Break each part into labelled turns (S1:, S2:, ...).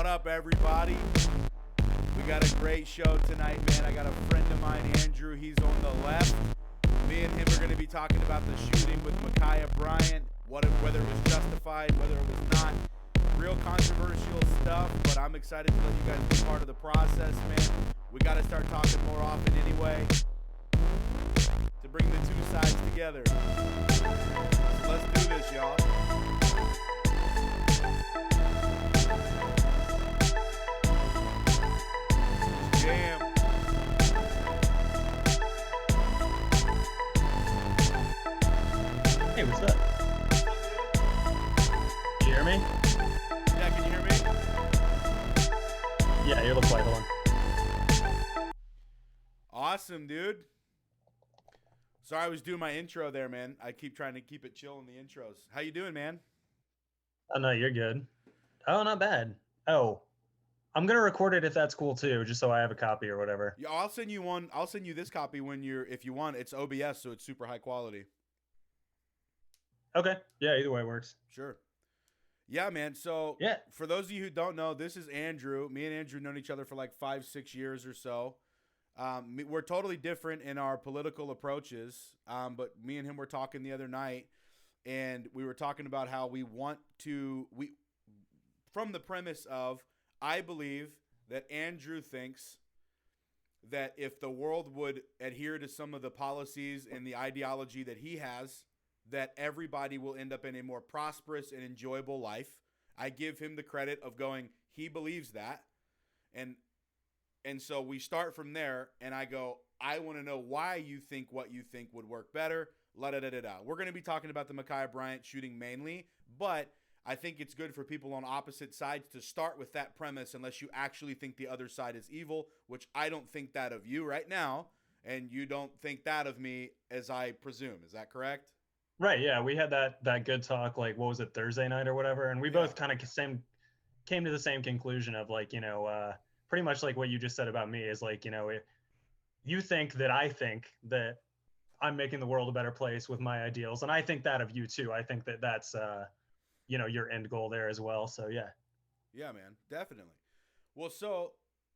S1: What up, everybody? We got a great show tonight, man. I got a friend of mine, Andrew. He's on the left. Me and him are going to be talking about the shooting with Makiyah Bryant, whether it was justified, whether it was not. Real controversial stuff, but I'm excited to let you guys be part of the process, man. We got to start talking more often anyway to bring the two sides together. So let's do this, y'all. Jam.
S2: Hey, what's up? You hear me?
S1: Yeah, can you hear me?
S2: Yeah, you look like one.
S1: Awesome, dude. Sorry, I was doing my intro there, man. I keep trying to keep it chill in the intros. How you doing, man?
S2: Oh, no, you're good. Oh, not bad. Oh, I'm going to record it if that's cool, too, just so I have a copy or whatever.
S1: Yeah, I'll send you one. I'll send you this copy if you want. It's OBS, so it's super high quality.
S2: Okay. Yeah, either way works.
S1: Sure. Yeah, man. So
S2: Yeah.
S1: for those of you who don't know, this is Andrew. Me and Andrew known each other for like 5-6 years or so. We're totally different in our political approaches, but me and him were talking the other night, and we were talking about how from the premise of, I believe that Andrew thinks that if the world would adhere to some of the policies and the ideology that he has, that everybody will end up in a more prosperous and enjoyable life. I give him the credit of going, he believes that. And so we start from there, and I go, I want to know why you think what you think would work better. La-da-da-da-da. We're going to be talking about the Makiyah Bryant shooting mainly, but I think it's good for people on opposite sides to start with that premise unless you actually think the other side is evil, which I don't think that of you right now, and you don't think that of me, as I presume. Is that correct?
S2: Right, yeah, we had that good talk, like, what was it, Thursday night or whatever, and we both kind of came to the same conclusion of, like, pretty much like what you just said about me is, like, if you think that I think that I'm making the world a better place with my ideals, and I think that of you, too. I think that that's your end goal there as well. So yeah.
S1: Yeah, man, definitely. Well, so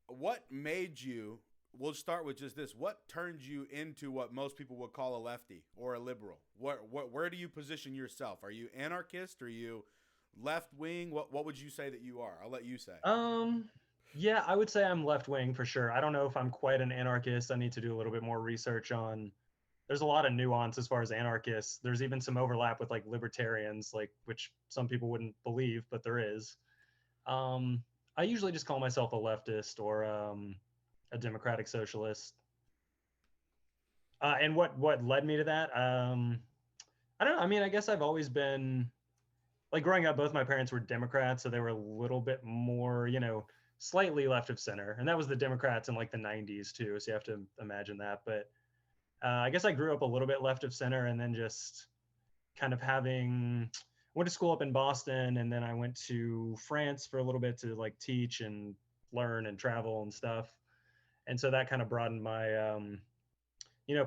S1: what made you, we'll start with just this. What turned you into what most people would call a lefty or a liberal? Where do you position yourself? Are you anarchist? Are you left wing? What would you say that you are? I'll let you say.
S2: Yeah, I would say I'm left wing for sure. I don't know if I'm quite an anarchist. I need to do a little bit more research on. There's a lot of nuance as far as anarchists. There's even some overlap with like libertarians, like which some people wouldn't believe, but there is. I usually just call myself a leftist or a democratic socialist. And what led me to that? I don't know. I mean, I guess I've always been like growing up. Both my parents were Democrats, so they were a little bit more, slightly left of center, and that was the Democrats in like the '90s too. So you have to imagine that, but. I guess I grew up a little bit left of center, and then just kind of went to school up in Boston, and then I went to France for a little bit to like teach and learn and travel and stuff. And so that kind of broadened my,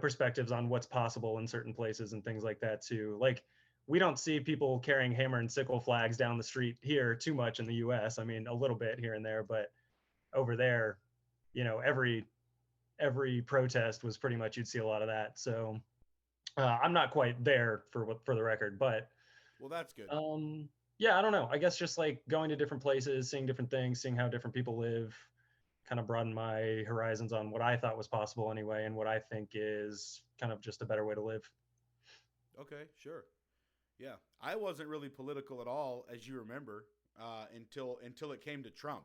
S2: perspectives on what's possible in certain places and things like that too. Like we don't see people carrying hammer and sickle flags down the street here too much in the US. I mean, a little bit here and there, but over there, every protest was pretty much, you'd see a lot of that. So I'm not quite there for the record, but
S1: well, that's good.
S2: Yeah, I don't know. I guess just like going to different places, seeing different things, seeing how different people live, kind of broadened my horizons on what I thought was possible anyway, and what I think is kind of just a better way to live.
S1: Okay, sure. Yeah, I wasn't really political at all, as you remember, until it came to Trump.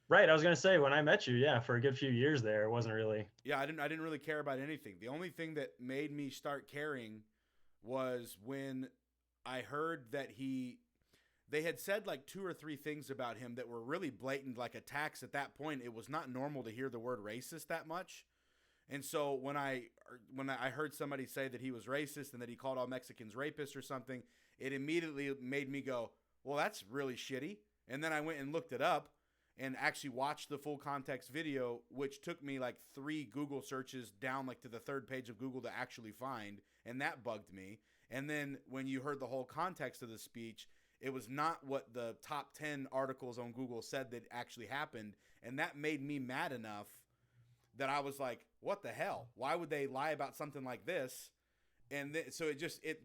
S2: Right. I was going to say, when I met you, yeah, for a good few years there, it wasn't really.
S1: Yeah, I didn't really care about anything. The only thing that made me start caring was when I heard that they had said like 2 or 3 things about him that were really blatant, like attacks. At that point, it was not normal to hear the word racist that much. And so when I heard somebody say that he was racist and that he called all Mexicans rapists or something, it immediately made me go, well, that's really shitty. And then I went and looked it up and actually watched the full context video, which took me like 3 Google searches down like to the 3rd page of Google to actually find, and that bugged me. And then when you heard the whole context of the speech, It was not what the top 10 articles on Google said that actually happened. And that made me mad enough that I was like, what the hell? Why would they lie about something like this? And so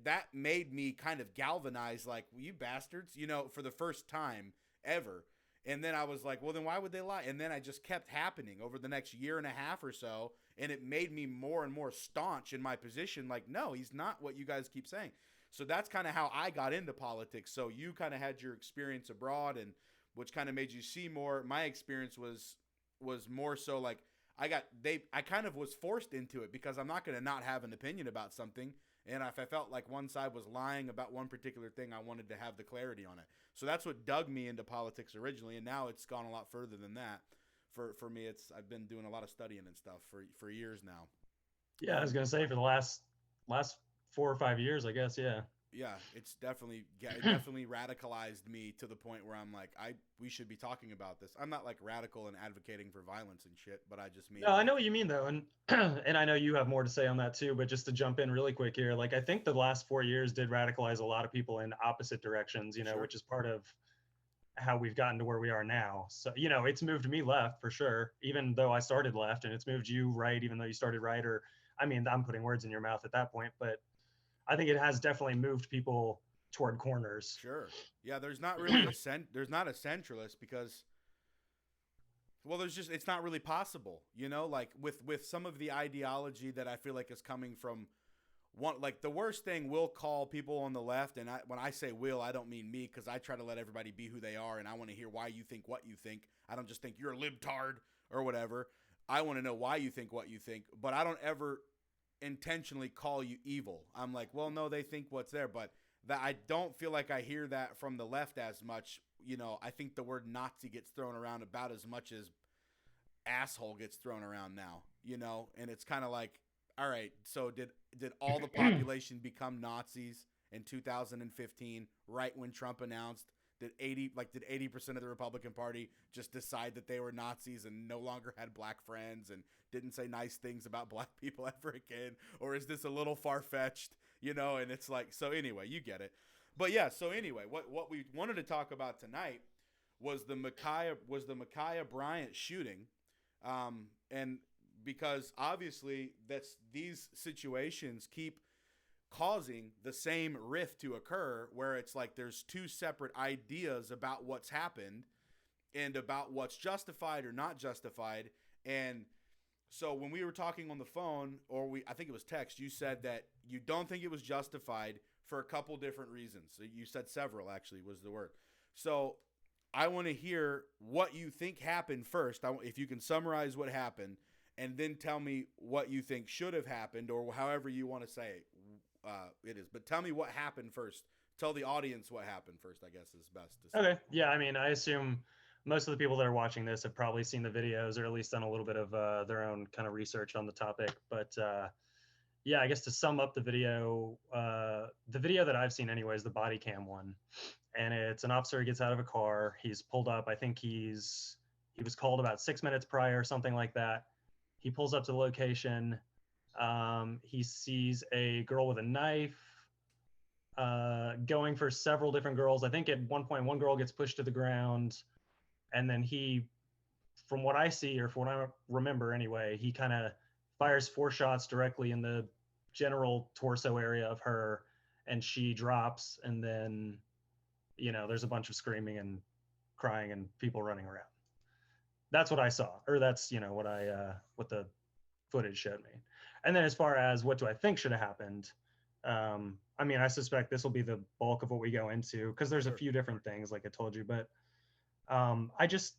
S1: that made me kind of galvanize, like, well, you bastards, for the first time ever. And then I was like, well, then why would they lie? And then I just kept happening over the next year and a half or so. And it made me more and more staunch in my position. Like, no, he's not what you guys keep saying. So that's kind of how I got into politics. So you kind of had your experience abroad, and which kind of made you see more. My experience was more so like I kind of was forced into it because I'm not going to not have an opinion about something. And if I felt like one side was lying about one particular thing, I wanted to have the clarity on it. So that's what dug me into politics originally, and now it's gone a lot further than that. For me, I've been doing a lot of studying and stuff for years now.
S2: Yeah, I was gonna say for the last 4 or 5 years, I guess. Yeah.
S1: Yeah, it definitely radicalized me to the point where I'm like, we should be talking about this. I'm not like radical and advocating for violence and shit, but I just mean.
S2: No, I know what you mean though, and and I know you have more to say on that too. But just to jump in really quick here, like I think the last 4 years did radicalize a lot of people in opposite directions.
S1: Sure.
S2: Which is part of how we've gotten to where we are now. So it's moved me left for sure, even though I started left, and it's moved you right, even though you started right. Or I mean, I'm putting words in your mouth at that point, but I think it has definitely moved people toward corners.
S1: Sure. Yeah, there's not really there's not a centralist because, well, it's not really possible, like with some of the ideology that I feel like is coming from one, like the worst thing we'll call people on the left. And when I say will, I don't mean me, because I try to let everybody be who they are. And I want to hear why you think what you think. I don't just think you're a libtard or whatever. I want to know why you think what you think, but I don't ever intentionally call you evil. I'm like, well, no, they think what's there, but that I don't feel like I hear that from the left as much. I think the word Nazi gets thrown around about as much as asshole gets thrown around now, and it's kind of like, all right, so did all the population become Nazis in 2015, right when Trump announced did 80% of the Republican Party just decide that they were Nazis and no longer had black friends and didn't say nice things about black people ever again? Or is this a little far-fetched, and it's like, so anyway, you get it. But yeah, so anyway, what we wanted to talk about tonight was the Makiyah Bryant shooting. And because obviously these situations keep causing the same rift to occur, where it's like there's two separate ideas about what's happened and about what's justified or not justified. And so when we were talking on the phone, or I think it was text, you said that you don't think it was justified for a couple different reasons. So you said several, actually, was the word. So I want to hear what you think happened first. If you can summarize what happened, and then tell me what you think should have happened, or however you want to say it is. But tell me what happened first. Tell the audience what happened first, I guess, is best to say.
S2: Okay. Yeah, I mean, I assume most of the people that are watching this have probably seen the videos, or at least done a little bit of their own kind of research on the topic. But yeah, I guess to sum up the video that I've seen anyway is the body cam one. And it's an officer who gets out of a car. He's pulled up. I think he was called about 6 minutes prior, something like that. He pulls up to the location. He sees a girl with a knife going for several different girls. I think at one point, one girl gets pushed to the ground. And then from what I see, or from what I remember anyway, he kind of fires 4 shots directly in the general torso area of her. And she drops. And then, there's a bunch of screaming and crying and people running around. That's what I saw, or that's what the footage showed me. And then as far as what do I think should have happened, I mean, I suspect this will be the bulk of what we go into, because there's a few different things, like I told you. But I just,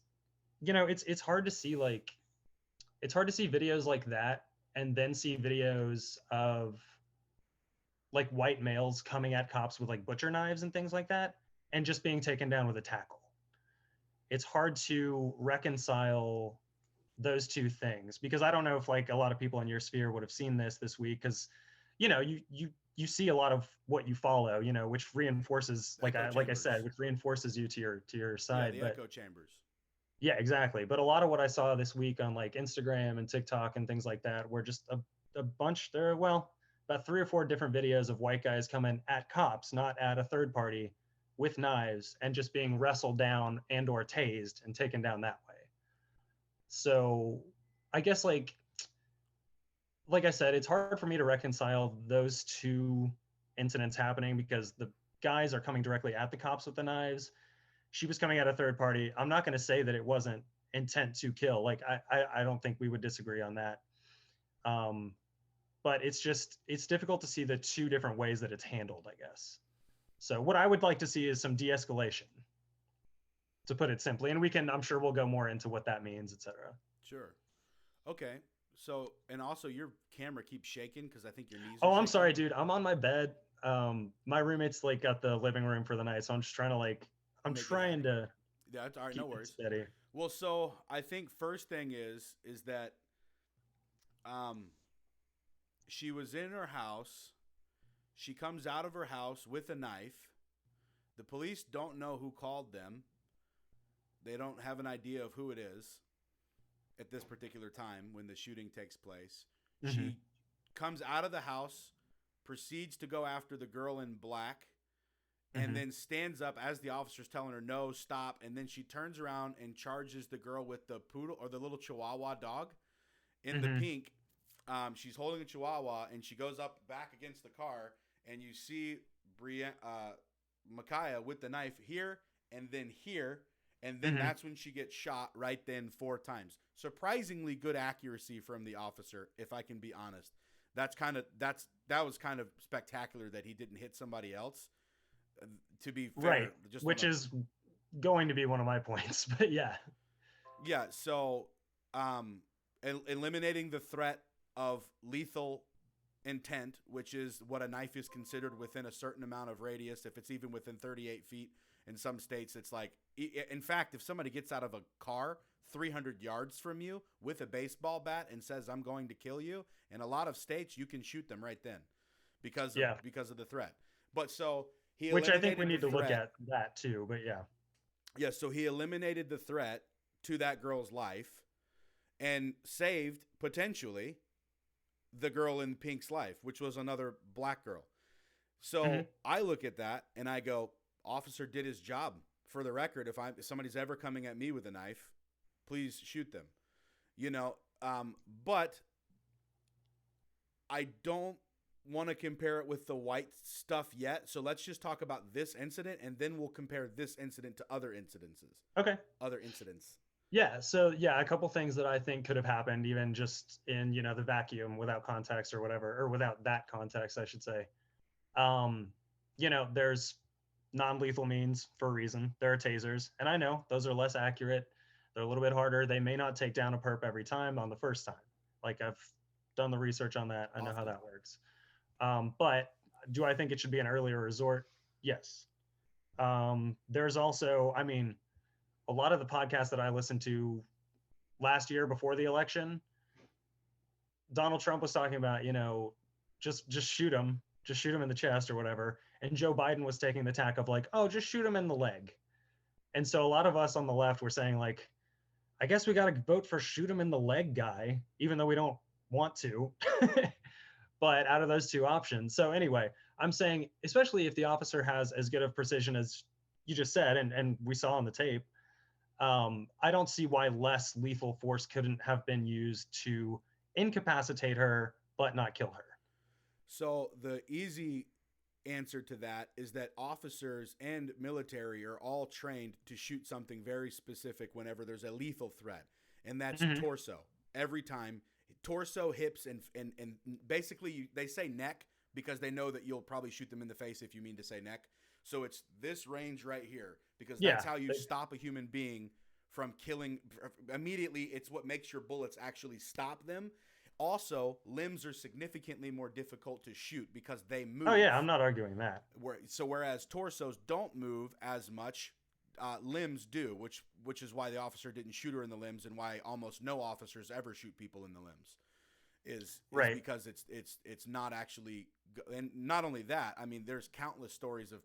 S2: it's hard to see videos like that, and then see videos of like white males coming at cops with like butcher knives and things like that, and just being taken down with a tackle. It's hard to reconcile those two things, because I don't know if like a lot of people in your sphere would have seen this week, because you see a lot of what you follow, which reinforces, like I said, which reinforces you to your side.
S1: Yeah, the echo chambers.
S2: Yeah, exactly. But a lot of what I saw this week on like Instagram and TikTok and things like that were just a bunch. There, well, about 3 or 4 different videos of white guys coming at cops, not at a third party, with knives and just being wrestled down and or tased and taken down that way. So I guess like I said, it's hard for me to reconcile those two incidents happening because the guys are coming directly at the cops with the knives. She was coming at a third party. I'm not going to say that it wasn't intent to kill. Like I don't think we would disagree on that. Um, but it's difficult to see the two different ways that it's handled, I guess. So what I would like to see is some de-escalation, to put it simply, and I'm sure we'll go more into what that means, etc.
S1: Sure. Okay. So, and also your camera keeps shaking because I think your knees are
S2: Oh, I'm
S1: shaking.
S2: sorry, dude. I'm on my bed. My roommate's like got the living room for the night, so I'm just trying to I'm
S1: Make it
S2: trying
S1: happy.
S2: to
S1: Yeah, that's all right. No
S2: keep it
S1: worries.
S2: steady.
S1: Well, so I think first thing is that um she was in her house. She comes out of her house with a knife. The police don't know who called them. They don't have an idea of who it is at this particular time when the shooting takes place.
S2: Mm-hmm.
S1: She comes out of the house, proceeds to go after the girl in black, and then stands up as the officer's telling her, no, stop. And then she turns around and charges the girl with the poodle or the little Chihuahua dog in the pink. She's holding a Chihuahua, and she goes up back against the car, and you see Makiyah with the knife here and then here, and then that's when she gets shot right then 4 times. Surprisingly good accuracy from the officer, if I can be honest. That was kind of spectacular that he didn't hit somebody else. To be fair,
S2: right,
S1: just
S2: which is going to be one of my points, but yeah.
S1: Yeah, so eliminating the threat of lethal intent, which is what a knife is considered within a certain amount of radius, if it's even within 38 feet. In some states, it's like, in fact, if somebody gets out of a car 300 yards from you with a baseball bat and says, I'm going to kill you, in a lot of states, you can shoot them right then because of the threat. But so he
S2: Which I think we need to
S1: threat.
S2: look at that too, but yeah.
S1: Yeah, so he eliminated the threat to that girl's life and saved, potentially, the girl in pink's life, which was another black girl. So I look at that and I go, officer did his job. For the record, if somebody's ever coming at me with a knife, please shoot them. But I don't want to compare it with the white stuff yet. So let's just talk about this incident, and then we'll compare this incident to other incidences.
S2: Okay.
S1: Other incidents.
S2: Yeah. So yeah, a couple things that I think could have happened, even just in the vacuum, without context or whatever, or without that context, I should say. There's non-lethal means for a reason. There are tasers, and I know those are less accurate. They're a little bit harder. They may not take down a perp every time on the first time. Like, I've done the research on that. I know how that works. But do I think it should be an earlier resort? Yes. There's also, a lot of the podcasts that I listened to last year before the election, Donald Trump was talking about, just shoot him, in the chest or whatever. And Joe Biden was taking the tack of like, oh, just shoot him in the leg. And so a lot of us on the left were saying like, I guess we got to vote for shoot him in the leg guy, even though we don't want to. But out of those two options. So anyway, I'm saying, especially if the officer has as good of precision as you just said, and we saw on the tape, I don't see why less lethal force couldn't have been used to incapacitate her, but not kill her.
S1: So the easy answer to that is that officers and military are all trained to shoot something very specific whenever there's a lethal threat, and that's torso. Every time, torso, hips, and basically they say neck because they know that you'll probably shoot them in the face if you mean to say neck. So it's this range right here because that's how you stop a human being from killing immediately. It's what makes your bullets actually stop them. Also, limbs are significantly more difficult to shoot because they move.
S2: Oh yeah, I'm not arguing that.
S1: Whereas torsos don't move as much, limbs do, which is why the officer didn't shoot her in the limbs, and why almost no officers ever shoot people in the limbs, is because it's not actually. And not only that, there's countless stories of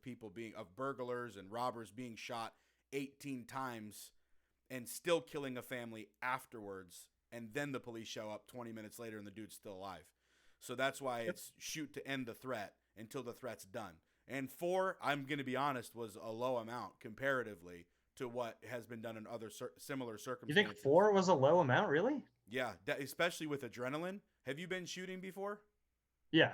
S1: of burglars and robbers being shot 18 times and still killing a family afterwards. And then the police show up 20 minutes later and the dude's still alive. So that's why it's shoot to end the threat until the threat's done. And 4, I'm going to be honest, was a low amount comparatively to what has been done in other similar
S2: You think
S1: circumstances.
S2: 4 was a low amount, really?
S1: Yeah, especially with adrenaline. Have you been shooting before?
S2: Yeah.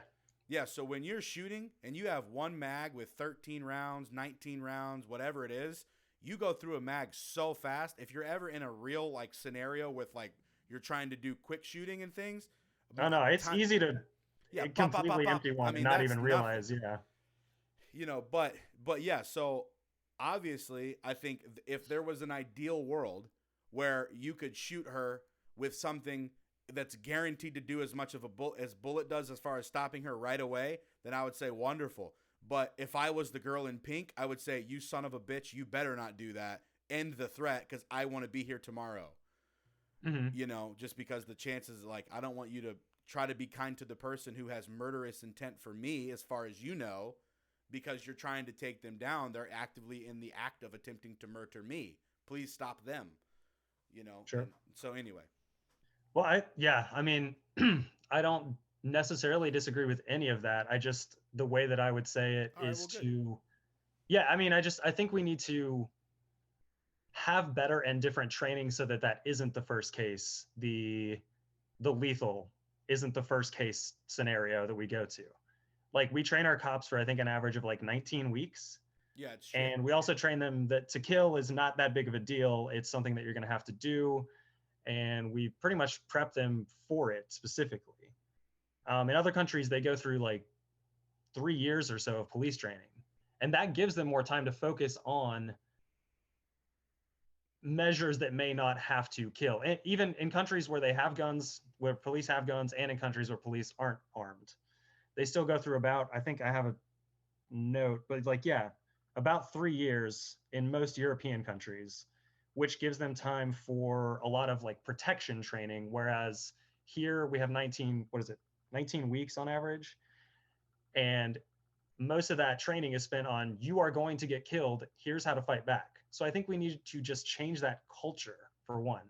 S1: Yeah, so when you're shooting and you have one mag with 13 rounds, 19 rounds, whatever it is, you go through a mag so fast. If you're ever in a real like scenario with like you're trying to do quick shooting and things,
S2: Oh no, it's
S1: time,
S2: easy to
S1: yeah, pop, pop, pop,
S2: completely
S1: pop.
S2: empty
S1: I
S2: one and
S1: mean,
S2: not
S1: that's
S2: even
S1: nothing.
S2: realize. Yeah.
S1: But yeah, so obviously, I think if there was an ideal world where you could shoot her with something that's guaranteed to do as much of a bullet does as far as stopping her right away, then I would say wonderful. But if I was the girl in pink, I would say, you son of a bitch, you better not do that. End the threat because I want to be here tomorrow.
S2: Mm-hmm.
S1: Just because the chances, like, I don't want you to try to be kind to the person who has murderous intent for me, as far as you know, because you're trying to take them down. They're actively in the act of attempting to murder me. Please stop them.
S2: Sure.
S1: And so anyway.
S2: Well, I mean, I don't necessarily disagree with any of that. I just, the way that I would say it
S1: All right,
S2: is
S1: well, good.
S2: yeah, I mean, I think we need to have better and different training so that that isn't the first case. The lethal isn't the first case scenario that we go to. Like we train our cops for, I think, an average of like 19 weeks.
S1: Yeah, it's shit.
S2: And we also train them that to kill is not that big of a deal. It's something that you're going to have to do. And we pretty much prep them for it specifically. In other countries, they go through like 3 years or so of police training. And that gives them more time to focus on measures that may not have to kill. And even in countries where they have guns, where police have guns, and in countries where police aren't armed, they still go through about, I think I have a note, but like, yeah, about 3 years in most European countries, which gives them time for a lot of like protection training. Whereas here we have 19 weeks on average. And most of that training is spent on, you are going to get killed. Here's how to fight back. So I think we need to just change that culture for one.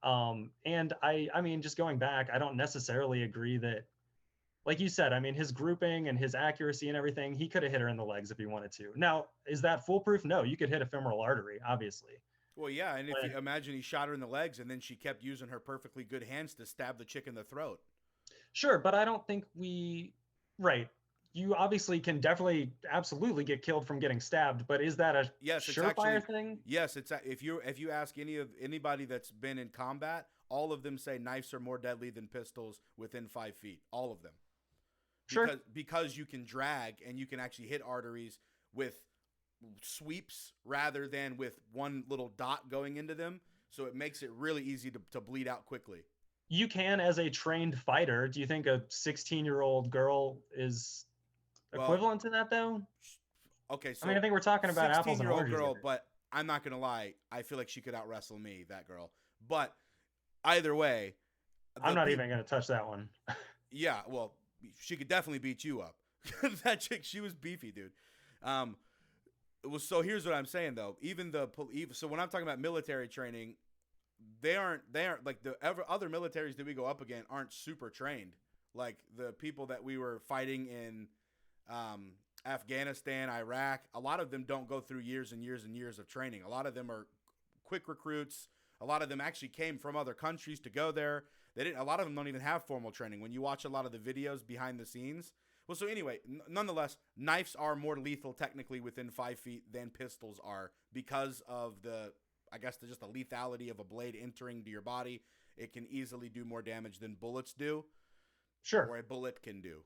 S2: And I mean, just going back, I don't necessarily agree that, like you said, I mean, his grouping and his accuracy and everything, he could have hit her in the legs if he wanted to. Now, is that foolproof? No, you could hit a femoral artery, obviously.
S1: Well, yeah, and if
S2: But,
S1: you imagine he shot her in the legs and then she kept using her perfectly good hands to stab the chick in the throat.
S2: sure, but I don't think right. You obviously can definitely, absolutely get killed from getting stabbed, but is that a
S1: Yes, it's actually
S2: surefire thing?
S1: yes. It's if you ask anybody that's been in combat, all of them say knives are more deadly than pistols within 5 feet. All of them,
S2: Sure.
S1: because you can drag and you can actually hit arteries with sweeps rather than with one little dot going into them. So it makes it really easy to bleed out quickly.
S2: You can, as a trained fighter. Do you think a 16-year-old girl is
S1: Well,
S2: equivalent to that, though?
S1: okay,
S2: I mean, I
S1: so
S2: think we're talking about apples and
S1: 16-year-old
S2: oranges
S1: girl,
S2: here.
S1: but I'm not gonna lie, I feel like she could out wrestle me, that girl. But either way,
S2: I'm not even going to touch that one.
S1: yeah, well, she could definitely beat you up. That chick, she was beefy, dude. Well, so here's what I'm saying though. So when I'm talking about military training, they aren't like the other militaries that we go up against aren't super trained. Like the people that we were fighting in Afghanistan, Iraq, a lot of them don't go through years and years and years of training. A lot of them are quick recruits. A lot of them actually came from other countries to go there. A lot of them don't even have formal training. When you watch a lot of the videos behind the scenes. Well, so anyway, nonetheless, knives are more lethal technically within 5 feet than pistols are because of just the lethality of a blade entering to your body. It can easily do more damage than bullets do.
S2: Sure.
S1: Or a bullet can do.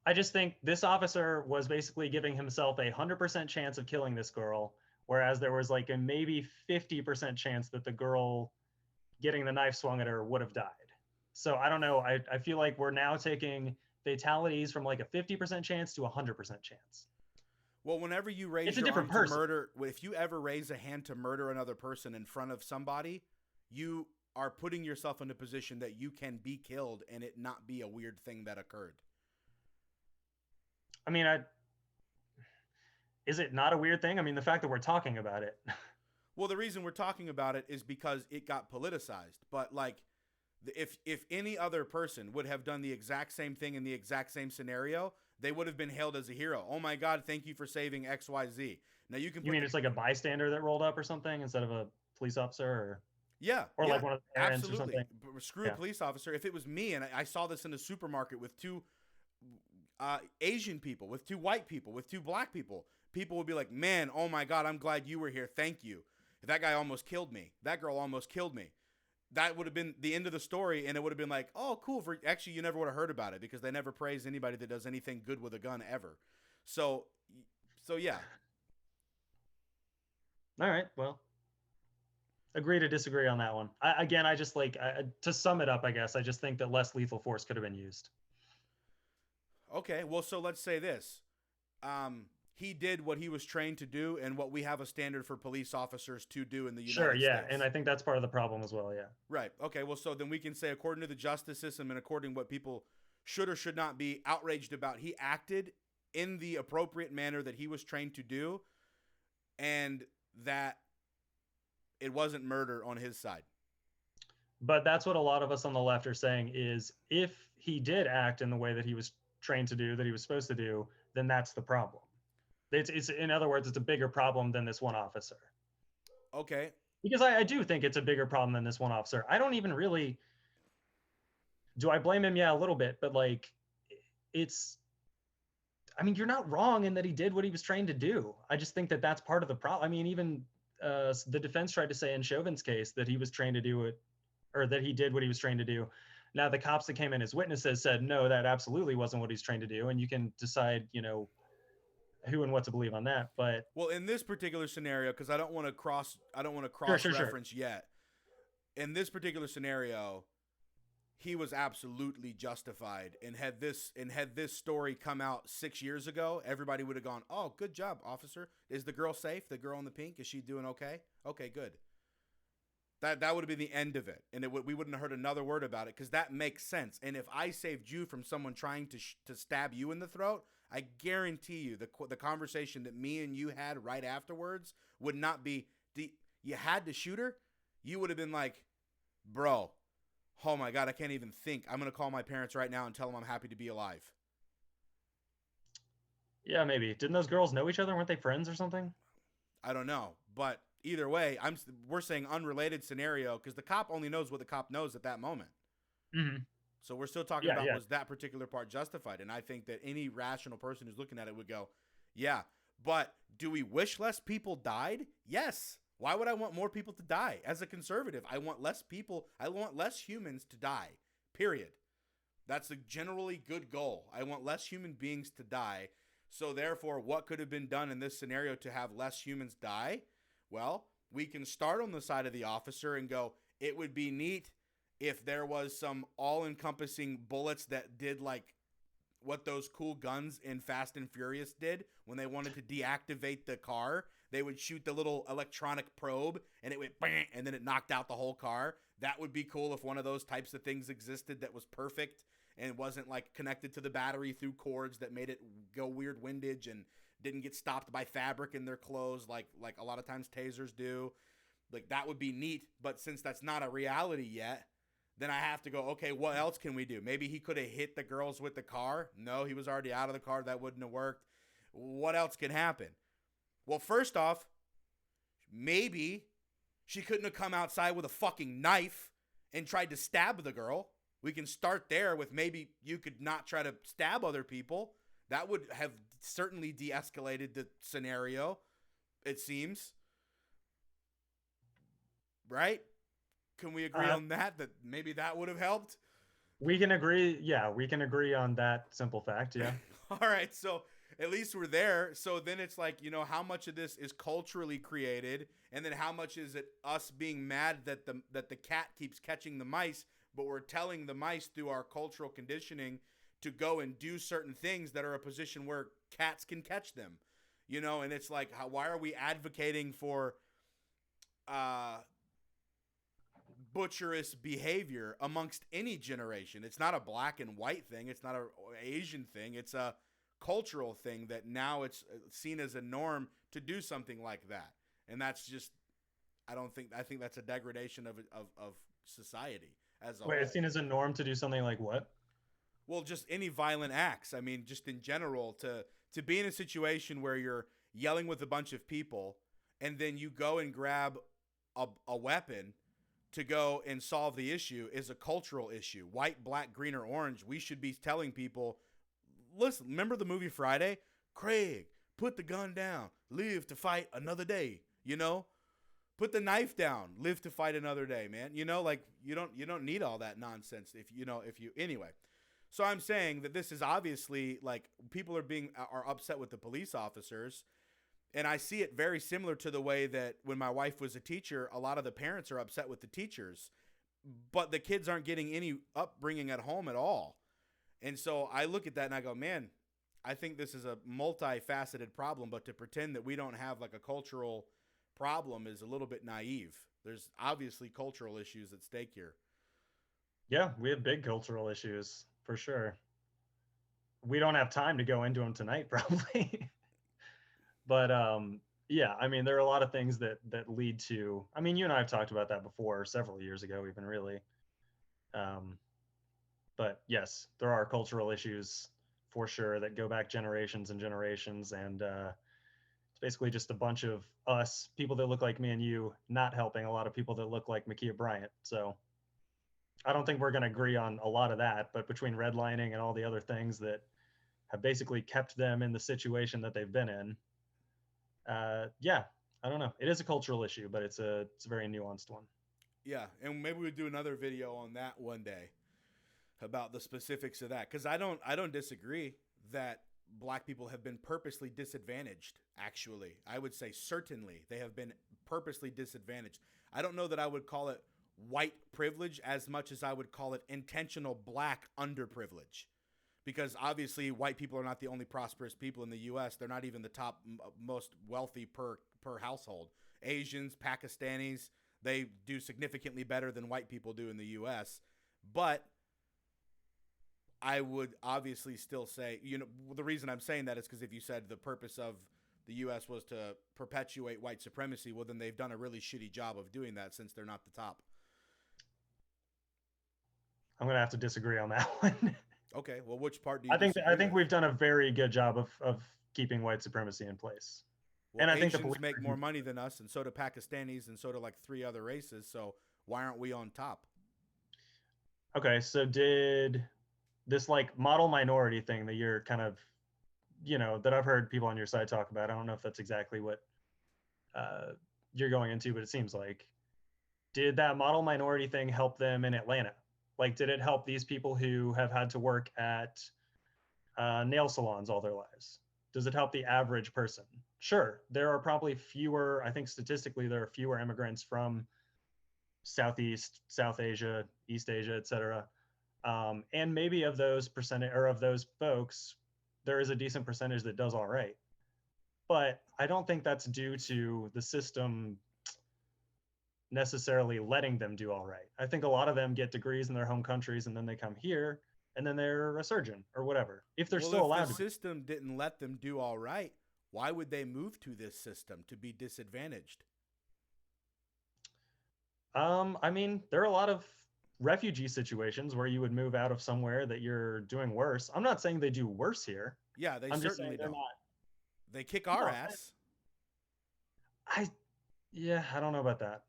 S2: I just think this officer was basically giving himself 100% chance of killing this girl, whereas there was like a maybe 50% chance that the girl getting the knife swung at her would have died. So I don't know. I feel like we're now taking fatalities from like a 50% chance to 100% chance.
S1: Well, whenever you raise
S2: It's a
S1: your
S2: different
S1: arm to
S2: person.
S1: murder, if you ever raise a hand to murder another person in front of somebody, you are putting yourself in a position that you can be killed and it not be a weird thing that occurred.
S2: I mean, is it not a weird thing? I mean, the fact that we're talking about it.
S1: Well, the reason we're talking about it is because it got politicized. But like, if any other person would have done the exact same thing in the exact same scenario, they would have been hailed as a hero. Oh my God, thank you for saving XYZ. Now you can
S2: You
S1: put
S2: mean it's like a bystander that rolled up or something instead of a police officer,
S1: yeah,
S2: or
S1: yeah,
S2: like one of the parents or
S1: absolutely.
S2: something?
S1: Screw a
S2: Yeah.
S1: police officer. If it was me and I saw this in a supermarket with two Asian people, with two white people, with two black people, people would be like, man, oh my God, I'm glad you were here. Thank you. That guy almost killed me. That girl almost killed me. That would have been the end of the story, and it would have been like, oh, cool. Actually, you never would have heard about it because they never praise anybody that does anything good with a gun ever. So, so yeah.
S2: All right. Well, agree to disagree on that one. Again, I just like to sum it up. I guess I just think that less lethal force could have been used.
S1: Okay, well, so let's say this. He did what he was trained to do and what we have a standard for police officers to do in the
S2: Sure.
S1: United
S2: Yeah,
S1: States.
S2: and I think that's part of the problem as well. Yeah.
S1: Right. Okay, well, so then we can say, according to the justice system and according to what people should or should not be outraged about, he acted in the appropriate manner that he was trained to do, and that it wasn't murder on his side.
S2: But that's what a lot of us on the left are saying is if he did act in the way that he was trained to do, that he was supposed to do, then that's the problem. It's in other words, it's a bigger problem than this one officer.
S1: Okay.
S2: Because I do think it's a bigger problem than this one officer. I don't even really. Do I blame him? Yeah, a little bit. But like, it's. I mean, you're not wrong in that he did what he was trained to do. I just think that that's part of the problem. I mean, even the defense tried to say in Chauvin's case that he was trained to do it, or that he did what he was trained to do. Now, the cops that came in as witnesses said, no, that absolutely wasn't what he's trained to do. And you can decide, who and what to believe on that. But
S1: well, in this particular scenario, because I don't want to cross reference yet. In this particular scenario, he was absolutely justified. And had this story come out 6 years ago, everybody would have gone, "Oh, good job, officer. Is the girl safe? The girl in the pink, is she doing okay? Okay, good." That would have been the end of it, and we wouldn't have heard another word about it because that makes sense. And if I saved you from someone trying to stab you in the throat, I guarantee you the conversation that me and you had right afterwards would not be, you had to shoot her? You would have been like, bro, oh my God, I can't even think. I'm going to call my parents right now and tell them I'm happy to be alive.
S2: Yeah, maybe. Didn't those girls know each other? Weren't they friends or something?
S1: I don't know. But either way, we're saying unrelated scenario because the cop only knows what the cop knows at that moment.
S2: Mm-hmm.
S1: So we're still talking about was that particular part justified? And I think that any rational person who's looking at it would go, yeah. But do we wish less people died? Yes. Why would I want more people to die? As a conservative, I want less people. I want less humans to die, period. That's a generally good goal. I want less human beings to die. So therefore, what could have been done in this scenario to have less humans die? Well, we can start on the side of the officer and go, it would be neat if there was some all-encompassing bullets that did like what those cool guns in Fast and Furious did when they wanted to deactivate the car. They would shoot the little electronic probe and it went bang, and then it knocked out the whole car. That would be cool if one of those types of things existed that was perfect and wasn't like connected to the battery through cords that made it go weird windage and didn't get stopped by fabric in their clothes like a lot of times tasers do. Like that would be neat, but since that's not a reality yet, then I have to go, okay, what else can we do? Maybe he could have hit the girls with the car. No, he was already out of the car. That wouldn't have worked. What else can happen? Well, first off, maybe she couldn't have come outside with a fucking knife and tried to stab the girl. We can start there with maybe you could not try to stab other people. That would have certainly de-escalated the scenario, it seems. Right? Can we agree on that maybe that would have helped?
S2: We can agree. Yeah, we can agree on that simple fact. Yeah.
S1: All right. So at least we're there. So then it's like, how much of this is culturally created, and then how much is it us being mad that the cat keeps catching the mice, but we're telling the mice through our cultural conditioning to go and do certain things that are a position where cats can catch them, and it's like, why are we advocating for butcherous behavior amongst any generation? It's not a black and white thing. It's not an Asian thing. It's a cultural thing that now it's seen as a norm to do something like that. And that's just, I think that's a degradation of society as a whole.
S2: Wait, it's seen as a norm to do something like what?
S1: Well, just any violent acts. I mean, just in general, to be in a situation where you're yelling with a bunch of people, and then you go and grab a weapon to go and solve the issue is a cultural issue. White, black, green, or orange. We should be telling people, listen, remember the movie Friday? Craig, put the gun down. Live to fight another day. You know? Put the knife down. Live to fight another day, man. You know, like you don't need all that nonsense if you anyway. So I'm saying that this is obviously like people are upset with the police officers. And I see it very similar to the way that when my wife was a teacher, a lot of the parents are upset with the teachers, but the kids aren't getting any upbringing at home at all. And so I look at that and I go, man, I think this is a multifaceted problem, but to pretend that we don't have like a cultural problem is a little bit naive. There's obviously cultural issues at stake here.
S2: Yeah, we have big cultural issues for sure. We don't have time to go into them tonight, probably. But yeah, I mean, there are a lot of things that lead to. I mean, you and I have talked about that before, several years ago, even really. Um, but yes, there are cultural issues for sure that go back generations and generations, and it's basically just a bunch of us, people that look like me and you, not helping a lot of people that look like Makiyah Bryant. So I don't think we're going to agree on a lot of that, but between redlining and all the other things that have basically kept them in the situation that they've been in, yeah, I don't know. It is a cultural issue, but it's a very nuanced one.
S1: Yeah, and maybe we'll do another video on that one day about the specifics of that, because I don't disagree that black people have been purposely disadvantaged. Actually, I would say certainly they have been purposely disadvantaged. I don't know that I would call it white privilege as much as I would call it intentional black underprivilege, because obviously white people are not the only prosperous people in the U.S. They're not even the top most wealthy per household. Asians, Pakistanis, they do significantly better than white people do in the U.S. But I would obviously still say, the reason I'm saying that is because if you said the purpose of the U.S. was to perpetuate white supremacy, well, then they've done a really shitty job of doing that since they're not the top.
S2: I'm going to have to disagree on that one.
S1: Okay, well, which part do you
S2: I think we've done a very good job of keeping white supremacy in place.
S1: Well, and I think the police make more money than us, and so do Pakistanis, and so do like 3 other races. So why aren't we on top?
S2: Okay, so did this like model minority thing that you're kind of, that I've heard people on your side talk about? I don't know if that's exactly what you're going into, but it seems like, did that model minority thing help them in Atlanta? Like, did it help these people who have had to work at nail salons all their lives? Does it help the average person? Sure, there are probably fewer, I think statistically, there are fewer immigrants from Southeast, South Asia, East Asia, et cetera. And maybe of those percentage or of those folks, there is a decent percentage that does all right. But I don't think that's due to the system necessarily letting them do all right. I think a lot of them get degrees in their home countries and then they come here and then they're a surgeon or whatever. If they're still allowed to.
S1: If the system didn't let them do all right, why would they move to this system to be disadvantaged?
S2: I mean, there are a lot of refugee situations where you would move out of somewhere that you're doing worse. I'm not saying they do worse here.
S1: Yeah, they certainly don't. They kick our ass.
S2: I don't know about that.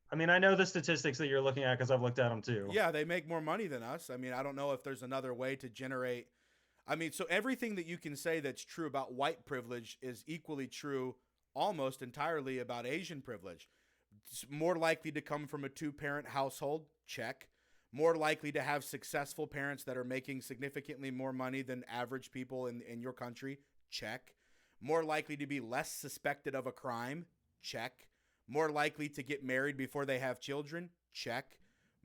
S2: I mean, I know the statistics that you're looking at because I've looked at them too.
S1: Yeah, they make more money than us. I mean, I don't know if there's another way to generate. I mean, so everything that you can say that's true about white privilege is equally true almost entirely about Asian privilege. It's more likely to come from a 2-parent household, check. More likely to have successful parents that are making significantly more money than average people in your country, check. More likely to be less suspected of a crime, check. More likely to get married before they have children, check.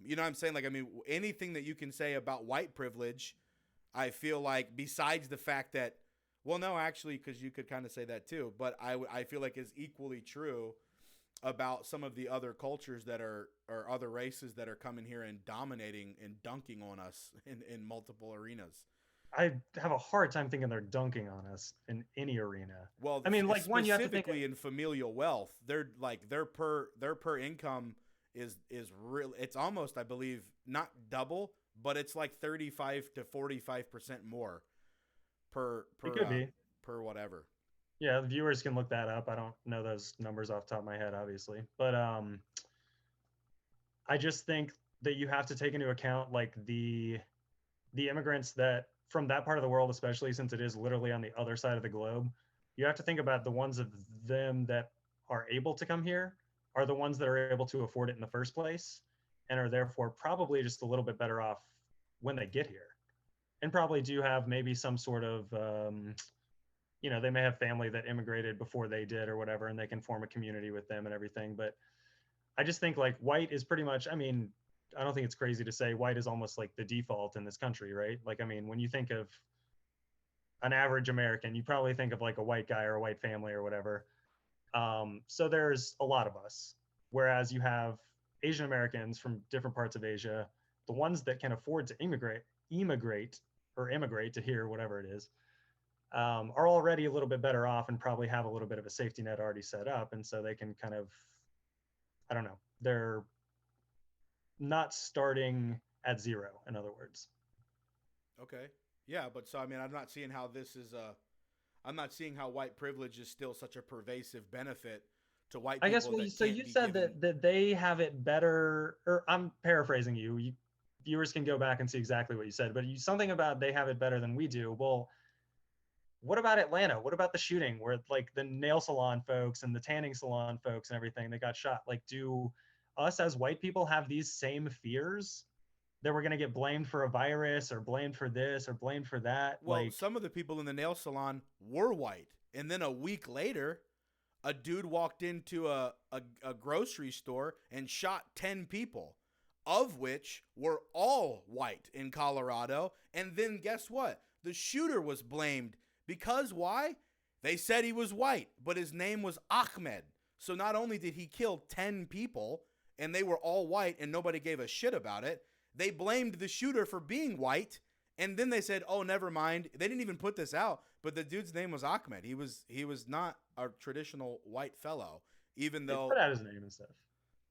S1: You know what I'm saying? Like, I mean, anything that you can say about white privilege, I feel like, besides the fact that, well, no, actually, because you could kind of say that too, but I feel like is equally true about some of the other cultures that are, or other races that are coming here and dominating and dunking on us in multiple arenas.
S2: I have a hard time thinking they're dunking on us in any arena.
S1: Well,
S2: I mean, like one you have to think
S1: specifically in familial wealth, they're like their per income is real. It's almost, I believe, not double, but it's like 35 to 45% more per
S2: It could be.
S1: per whatever.
S2: Yeah, the viewers can look that up. I don't know those numbers off the top of my head, obviously, but I just think that you have to take into account like the immigrants that from that part of the world, especially since it is literally on the other side of the globe. You have to think about the ones of them that are able to come here are the ones that are able to afford it in the first place and are therefore probably just a little bit better off when they get here and probably do have maybe some sort of they may have family that immigrated before they did or whatever, and they can form a community with them and everything. But I just think like white is pretty much, I mean, I don't think it's crazy to say white is almost like the default in this country, right? Like, I mean, when you think of an average American, you probably think of like a white guy or a white family or whatever. So there's a lot of us. Whereas you have Asian Americans from different parts of Asia, the ones that can afford to immigrate to here, whatever it is, are already a little bit better off and probably have a little bit of a safety net already set up. And so they can kind of, I don't know, they're not starting at zero, in other words.
S1: Okay. Yeah, but so I mean, I'm not seeing how this is I'm not seeing how white privilege is still such a pervasive benefit to white people.
S2: I guess so you said that they have it better, or I'm paraphrasing you. Viewers can go back and see exactly what you said, but something about they have it better than we do. Well, what about Atlanta? What about the shooting where like the nail salon folks and the tanning salon folks and everything that got shot? Like, do us as white people have these same fears that we're going to get blamed for a virus or blamed for this or blamed for that?
S1: Well,
S2: Like,
S1: some of the people in the nail salon were white. And then a week later, a dude walked into a grocery store and shot 10 people, of which were all white in Colorado. And then guess what? The shooter was blamed because why? They said he was white, but his name was Ahmed. So not only did he kill 10 people and they were all white and nobody gave a shit about it, they blamed the shooter for being white. And then they said, oh, never mind. They didn't even put this out, but the dude's name was Ahmed. He was not a traditional white fellow, even though
S2: put out his name and stuff.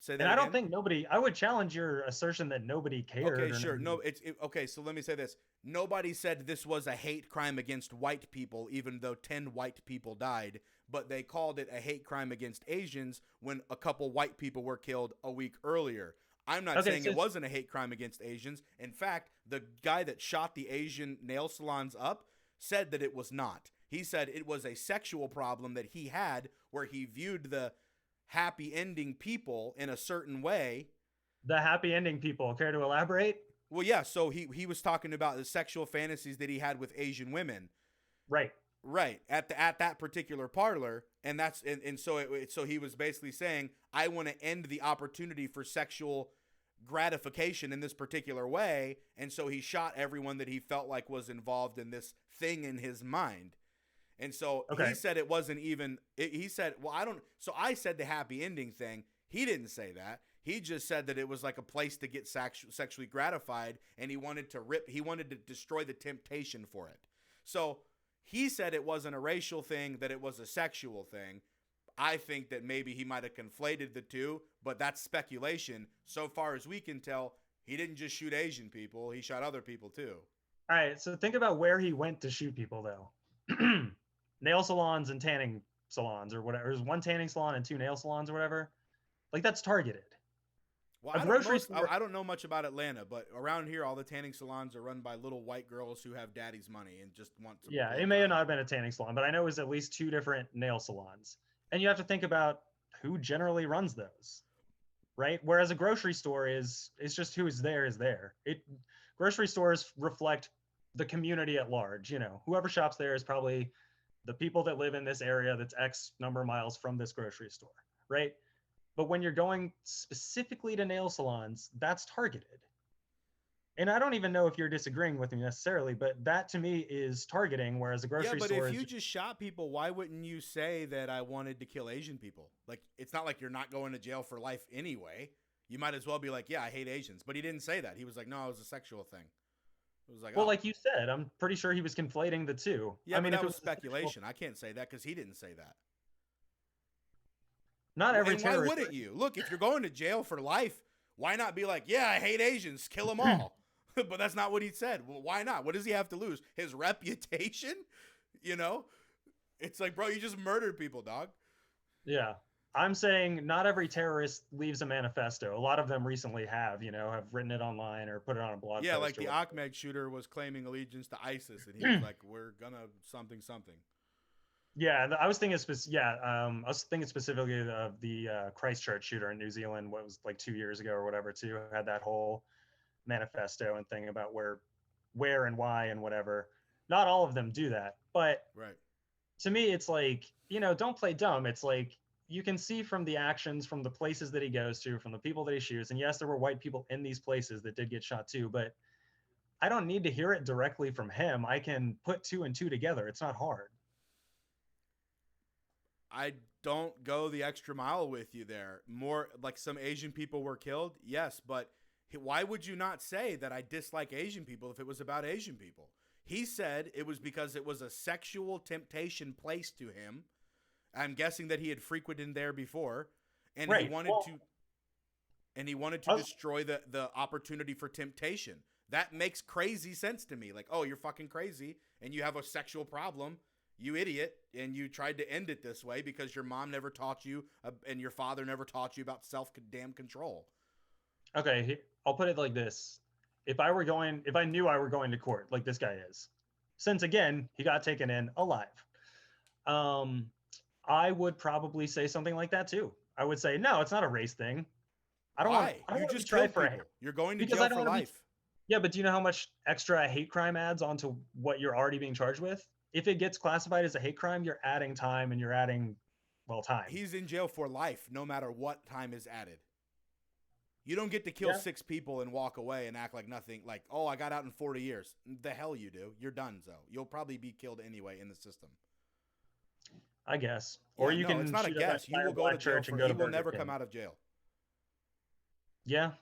S1: Say that
S2: and I
S1: again?
S2: don't think nobody. I would challenge your assertion that nobody cared.
S1: Okay, sure. No, okay. So let me say this: nobody said this was a hate crime against white people, even though 10 white people died. But they called it a hate crime against Asians when a couple white people were killed a week earlier. I'm not saying it wasn't a hate crime against Asians. In fact, the guy that shot the Asian nail salons up said that it was not. He said it was a sexual problem that he had where he viewed the happy ending people in a certain way.
S2: The happy ending people. Care to elaborate?
S1: Well, yeah. So he was talking about the sexual fantasies that he had with Asian women.
S2: Right.
S1: Right. At that particular parlor. And that's, and so he was basically saying, I want to end the opportunity for sexual gratification in this particular way. And so he shot everyone that he felt like was involved in this thing in his mind. And so He said it wasn't even, he said, well, so I said the happy ending thing. He didn't say that. He just said that it was like a place to get sexually gratified, and he wanted to destroy the temptation for it. So he said it wasn't a racial thing, that it was a sexual thing. I think that maybe he might have conflated the two, but that's speculation. So far as we can tell, he didn't just shoot Asian people. He shot other people too.
S2: All right. So think about where he went to shoot people, though. Nail salons and tanning salons or whatever. There's one tanning salon and 2 nail salons or whatever. Like, that's targeted.
S1: Well, I don't know much about Atlanta, but around here, all the tanning salons are run by little white girls who have daddy's money and just want to.
S2: Yeah, it may have not been a tanning salon, but I know it was at least 2 different nail salons. And you have to think about who generally runs those, right? Whereas a grocery store it's just who is there. Grocery stores reflect the community at large. Whoever shops there is probably the people that live in this area that's X number of miles from this grocery store, right? But when you're going specifically to nail salons, that's targeted. And I don't even know if you're disagreeing with me necessarily, but that to me is targeting, whereas a grocery store...
S1: Yeah, but if you just shot people, why wouldn't you say that I wanted to kill Asian people? Like, it's not like you're not going to jail for life anyway. You might as well be like, yeah, I hate Asians. But he didn't say that. He was like, no, it was a sexual thing. It was like,
S2: well, like you said, I'm pretty sure he was conflating the two.
S1: Yeah, I mean, that was speculation. I can't say that because he didn't say that.
S2: Not every terrorist.
S1: Why wouldn't you? Look, if you're going to jail for life, why not be like, yeah, I hate Asians, kill them all? But that's not what he said. Well, why not? What does he have to lose? His reputation? You know? It's like, bro, you just murdered people, dog.
S2: Yeah. I'm saying not every terrorist leaves a manifesto. A lot of them recently have written it online or put it on a blog
S1: Yeah,
S2: post
S1: like
S2: or
S1: the
S2: whatever.
S1: Ahmed shooter was claiming allegiance to ISIS, and he was like, "We're gonna something something."
S2: Yeah, I was thinking I was thinking specifically of the Christchurch shooter in New Zealand. What was like 2 years ago or whatever. Too had that whole manifesto and thing about where and why and whatever. Not all of them do that, but
S1: Right.
S2: to me, it's like don't play dumb. It's like you can see from the actions, from the places that he goes to, from the people that he shoots. And yes, there were white people in these places that did get shot too, but I don't need to hear it directly from him. I can put two and two together. It's not hard.
S1: I don't go the extra mile with you there. More like some Asian people were killed, yes, but why would you not say that I dislike Asian people if it was about Asian people? He said it was because it was a sexual temptation placed to him. I'm guessing that he had frequented there before, and
S2: Right. Well,
S1: he wanted to
S2: I was,
S1: destroy the opportunity for temptation. That makes crazy sense to me. Like, oh, you're fucking crazy, and you have a sexual problem, you idiot, and you tried to end it this way because your mom never taught you and your father never taught you about self-damn control.
S2: okay. I'll put it like this: if I knew I were going to court, like this guy is, since again he got taken in alive, um, I would probably say something like that too. I would say, no, it's not a race thing.
S1: Why?
S2: I don't
S1: You
S2: want to be
S1: just
S2: tried
S1: killed
S2: for
S1: people. You're going to
S2: because
S1: jail
S2: I don't
S1: for
S2: want to be.
S1: life.
S2: Yeah, but do you know how much extra hate crime adds onto what you're already being charged with? If it gets classified as a hate crime, you're adding time and you're adding, well, time.
S1: He's in jail for life no matter what time is added. You don't get to kill
S2: Yeah,
S1: 6 people and walk away and act like nothing. Like, oh, I got out in 40 years. The hell you do. You're done, Zoe. You'll probably be killed anyway in the system.
S2: I guess. Or
S1: Yeah,
S2: you
S1: no, it's
S2: can
S1: not a
S2: shoot up an
S1: guess. You
S2: entire
S1: will go to
S2: black
S1: jail
S2: church and
S1: for.
S2: go
S1: He
S2: to
S1: will
S2: Burger
S1: never come
S2: King.
S1: out of jail.
S2: Yeah.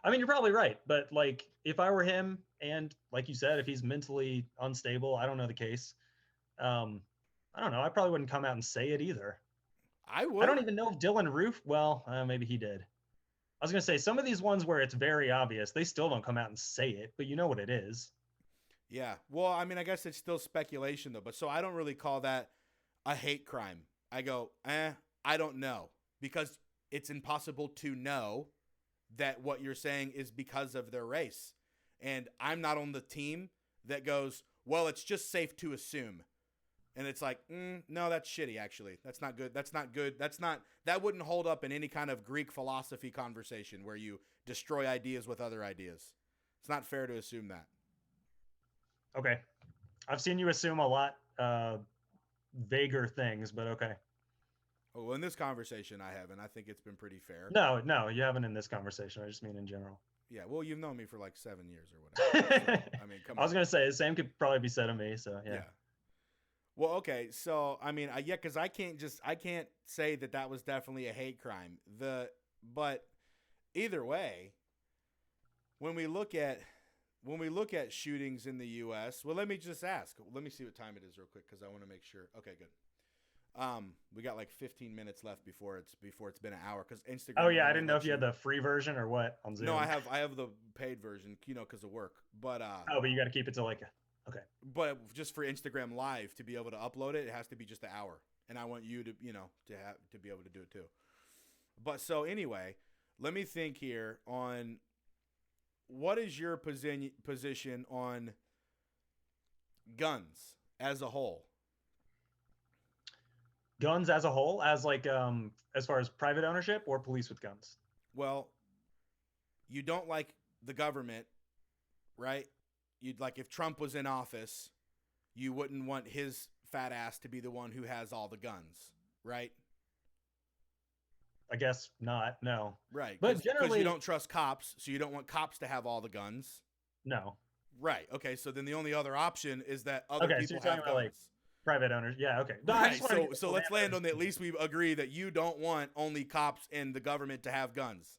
S2: I mean, you're probably right. But like, if I were him and like you said, if he's mentally unstable, I don't know the case. Um, I don't know. I probably wouldn't come out and say it either.
S1: I
S2: I
S1: would.
S2: don't even know if Dylan Roof, well, maybe he did. I was going to say some of these ones where it's very obvious, they still don't come out and say it, but you know what it is.
S1: Yeah. Well, I mean, I guess it's still speculation though. But so I don't really call that a hate crime. I go, I don't know because it's impossible to know that what you're saying is because of their race. And I'm not on the team that goes, well, it's just safe to assume. And it's like, no, that's shitty, actually. That's not good. That's not good. That wouldn't hold up in any kind of Greek philosophy conversation where you destroy ideas with other ideas. It's not fair to assume that.
S2: Okay. I've seen you assume a lot vaguer things, but okay.
S1: Oh, well, in this conversation, I haven't. I think it's been pretty fair.
S2: No, you haven't in this conversation. I just mean in general.
S1: Yeah, well, you've known me for like 7 years or whatever. So, I mean, come
S2: I
S1: on.
S2: was gonna say the same could probably be said of me. So yeah.
S1: Yeah. Well, okay. So, I mean, yeah, because I can't say that was definitely a hate crime. But either way, when we look at shootings in the U.S., well, let me just ask. Let me see what time it is real quick because I want to make sure. Okay, good. We got like 15 minutes left before it's been an hour because Instagram.
S2: Oh yeah, I didn't know if you had the free version or what on Zoom.
S1: No, I have the paid version, because of work. But
S2: oh, but you got to keep it to like okay.
S1: But just for Instagram Live to be able to upload it, it has to be just an hour, and I want you to to be able to do it too. But so anyway, let me think here on what is your position on guns as a whole.
S2: Guns as a whole, as like as far as private ownership or police with guns.
S1: Well, you don't like the government, right? You'd like if Trump was in office, you wouldn't want his fat ass to be the one who has all the guns, right?
S2: I guess not. No.
S1: Right.
S2: But generally,
S1: you don't trust cops, so you don't want cops to have all the guns.
S2: No.
S1: Right. Okay. So then the only other option is that other
S2: so
S1: people
S2: you're talking
S1: have
S2: about
S1: guns.
S2: Like private owners. Yeah. Okay. No,
S1: right. So let's land on the, at least we agree that you don't want only cops and the government to have guns.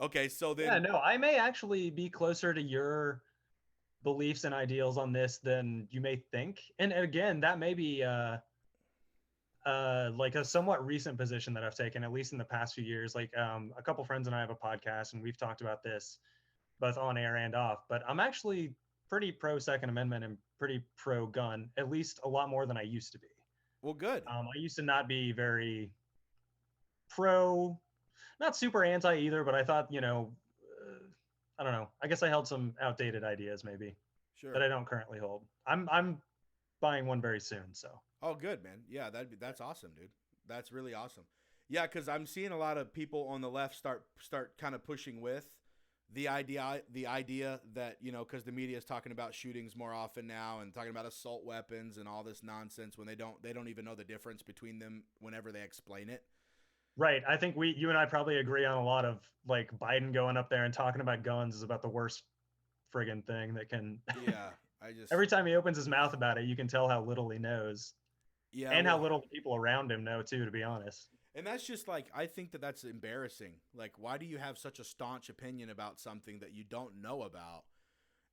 S1: Okay. So then.
S2: Yeah. No, I may actually be closer to your beliefs and ideals on this than you may think. And again, that may be like a somewhat recent position that I've taken, at least in the past few years. Like a couple friends and I have a podcast, and we've talked about this. both on air and off. But I'm actually pretty pro Second Amendment and pretty pro gun, at least a lot more than I used to be.
S1: Well, good.
S2: I used to not be very pro, not super anti either, but I thought, I don't know. I guess I held some outdated ideas maybe that
S1: Sure.
S2: I don't currently hold. I'm buying one very soon, so.
S1: Oh, good, man. Yeah, that's awesome, dude. That's really awesome. Yeah, because I'm seeing a lot of people on the left start kind of pushing with the idea that because the media is talking about shootings more often now and talking about assault weapons and all this nonsense when they don't even know the difference between them whenever they explain it.
S2: Right. I think you and I probably agree on a lot of like Biden going up there and talking about guns is about the worst friggin' thing that can.
S1: Yeah, I just
S2: Every time he opens his mouth about it, you can tell how little he knows
S1: yeah,
S2: and how
S1: well,
S2: little the people around him know too, to be honest.
S1: and that's just like I think that's embarrassing. Like, why do you have such a staunch opinion about something that you don't know about?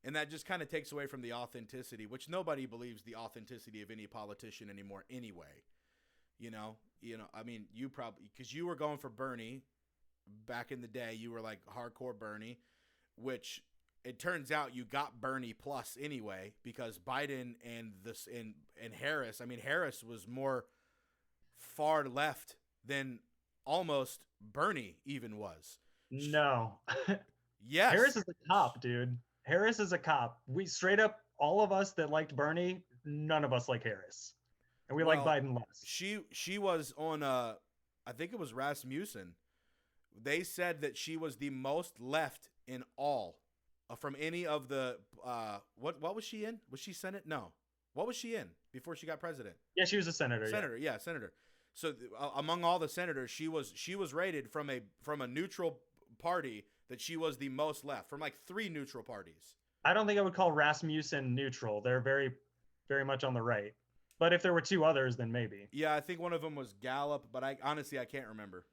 S1: And that just kind of takes away from the authenticity, which nobody believes the authenticity of any politician anymore anyway. I mean, you probably because you were going for Bernie back in the day, you were like hardcore Bernie, which it turns out you got Bernie plus anyway because Biden and Harris. I mean, Harris was more far left than almost Bernie even was.
S2: No. Harris
S1: Yes.
S2: is a cop, dude. Harris is a cop. We straight up, all of us that liked Bernie, none of us like Harris. And we like
S1: Well,
S2: Biden less.
S1: she was on I think it was Rasmussen. They said that she was the most left in all from any of the what was she in? Was she Senate? No. What was she in before she got president?
S2: Yeah, she was a senator.
S1: Senator, yeah, senator. So among all the senators, she was rated from a neutral party that she was the most left from like three neutral parties.
S2: I don't think I would call Rasmussen neutral. They're very, very much on the right. But if there were two others, then maybe.
S1: Yeah, I think one of them was Gallup, but I honestly I can't remember.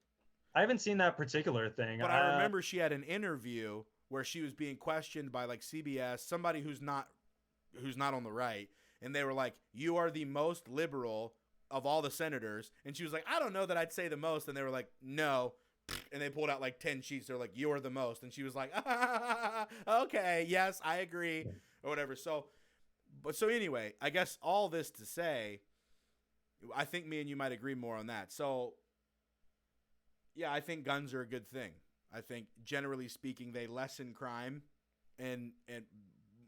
S2: I haven't seen that particular thing.
S1: But I remember she had an interview where she was being questioned by like CBS, somebody who's not on the right, and they were like, "You are the most liberal of all the senators," and she was like, "I don't know that I'd say the most," and they were like, "No." And they pulled out like 10 sheets. They're like, "You're the most." And she was like, "Okay, yes, I agree," or whatever. So anyway, I guess all this to say, I think me and you might agree more on that. So yeah, I think guns are a good thing. I think generally speaking, they lessen crime and